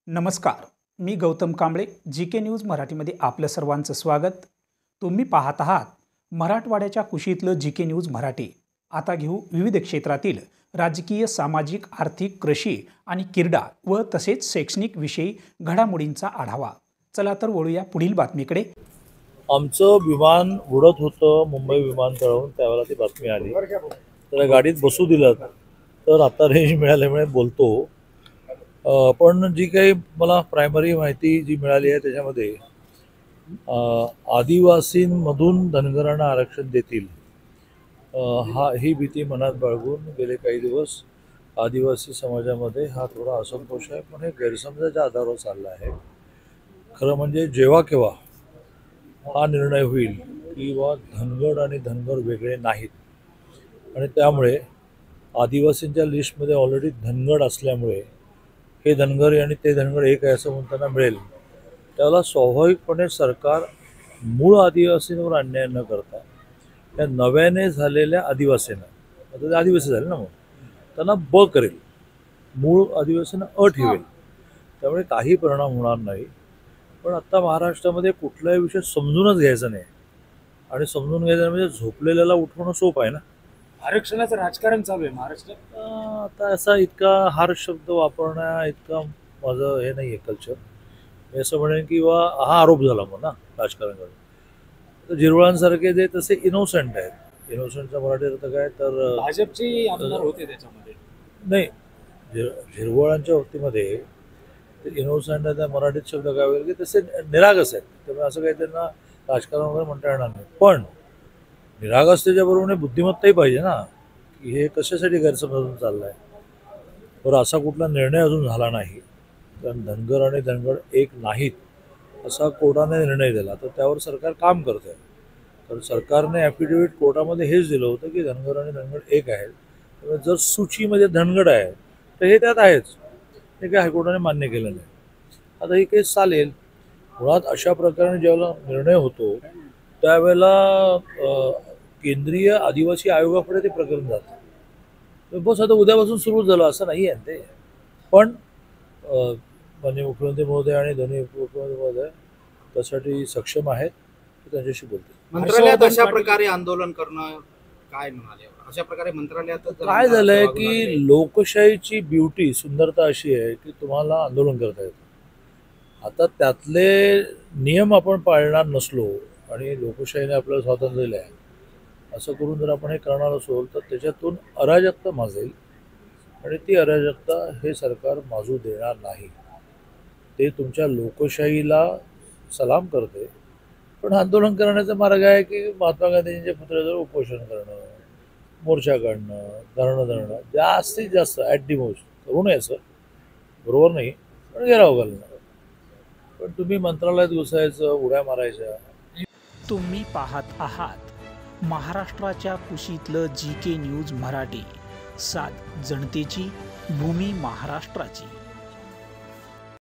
नमस्कार, मी Gautam Kamble. GK. News मराठीमध्ये आपलं सर्वांचं स्वागत. तुम्ही पाहत आहात मराठवाड्याच्या कुशीतलं जी.के. न्यूज मराठी. आता घेऊ विविध क्षेत्रातील राजकीय, सामाजिक, आर्थिक, कृषी आणि क्रीडा व तसेच शैक्षणिक विषयी घडामोडींचा आढावा. चला तर वळूया पुढील बातमीकडे. आमचं विमान उडत होतं मुंबई विमानतळावरून, त्यावेळेला ती बातमी आली. त्याला गाडीत बसू दिलं तर आता रेंज मिळाल्यामुळे बोलतो. पण जी काही मला प्रायमरी माहिती जी मिळाली आहे त्याच्यामध्ये आदिवासींमधून धनगरांना आरक्षण देतील ही भीती मनात बाळगून गेले काही दिवस आदिवासी समाजामध्ये हा थोडा असंतोष आहे. पण हे गैरसमजाच्या आधारावर चालला आहे. खरं म्हणजे जेव्हा केव्हा हा निर्णय होईल की बा धनगर आणि धनगर वेगळे नाहीत आणि त्यामुळे आदिवासींच्या लिस्टमध्ये ऑलरेडी धनगर असल्यामुळे हे धनगर आणि ते धनगर एक आहे असं म्हणताना मिळेल, त्याला स्वाभाविकपणे सरकार मूळ आदिवासींवर अन्याय न करता त्या नव्याने झालेल्या आदिवासींना, आता ते आदिवासी झाले ना, मग त्यांना ब करेल, मूळ आदिवासींना अ ठेवेल. त्यामुळे काही परिणाम होणार नाही. पण आत्ता महाराष्ट्रामध्ये कुठलाही विषय समजूनच घ्यायचा नाही आणि समजून घ्यायचं म्हणजे झोपलेल्याला उठवणं सोपं आहे ना. आरक्षणाचं राजकारण चालू आहे महाराष्ट्रात. आता असा इतका हार्श शब्द वापरण्या इतका माझं हे नाही आहे कल्चर. मी असं म्हणेन की हा आरोप झाला मग ना राजकारण करून. तर झिरवळांसारखे जे तसे इनोसंट आहेत. इनोसंटचा मराठी अर्थ काय तर भाजपचे आमदार होते त्याच्यामध्ये. नाही, झिरवळांच्या बाबतीमध्ये इनोसंट त्या मराठीत शब्द काय वगैरे की तसे निरागस आहेत. त्यामुळे असं काही त्यांना राजकारण वगैरे म्हणता येणार नाही. पण निरागसतेच्या बरोबर बुद्धिमत्ताही पाहिजे ना, की हे कशासाठी गैरसमजून चाललं आहे. बरं, असा कुठला निर्णय अजून झाला नाही. कारण धनगर आणि धनगर एक नाहीत असा कोर्टाने निर्णय दिला, तर त्यावर सरकार काम करत आहे. तर सरकारने ॲफिडेव्हिट कोर्टामध्ये हेच दिलं होतं की धनगर आणि धनगर एक आहेत. त्यामुळे जर सूचीमध्ये धनगड आहे तर हे त्यात आहेच. हे काही हायकोर्टाने मान्य केलं नाही. आता ही केस चालेल. मुळात अशा प्रकारे ज्यावेळेला निर्णय होतो त्यावेळेला केंद्रीय आदिवासी आयोगाकडे ते प्रकरण जातं. बस आता उद्यापासून सुरू झालं असं नाही आहे ते. पण माननीय मुख्यमंत्री महोदय आणि दोन्ही उपमुख्यमंत्री महोदय त्यासाठी सक्षम आहेत. त्यांच्याशी बोलते. मंत्रालयात अशा प्रकारे आंदोलन करणं काय म्हणाले? अशा प्रकारे मंत्रालयात काय झालंय की लोकशाहीची ब्युटी, सुंदरता अशी आहे की तुम्हाला आंदोलन करता येतं. आता त्यातले नियम आपण पाळणार नसलो आणि लोकशाहीने आपल्याला स्वातंत्र्य दिलं आहे असं करून जर आपण हे करणार असो तर त्याच्यातून अराजकता माजेल आणि ती अराजकता हे सरकार माजू देणार नाही. ते तुमच्या लोकशाहीला सलाम करते. पण आंदोलन करण्याचा मार्ग आहे की महात्मा गांधींच्या पुतळ्याजवळ उपोषण करणं, मोर्चा काढणं, धरणं जास्तीत जास्त ॲट दी मोस्ट करू नये. सर बरोबर नाही, पण घेराव घालणं. पण तुम्ही मंत्रालयात घुसायचं, उड्या मारायच्या. तुम्ही पाहत आहात महाराष्ट्राच्या कुशीतलं जी.के. न्यूज मराठी. सात जनतेची, भूमी महाराष्ट्राची.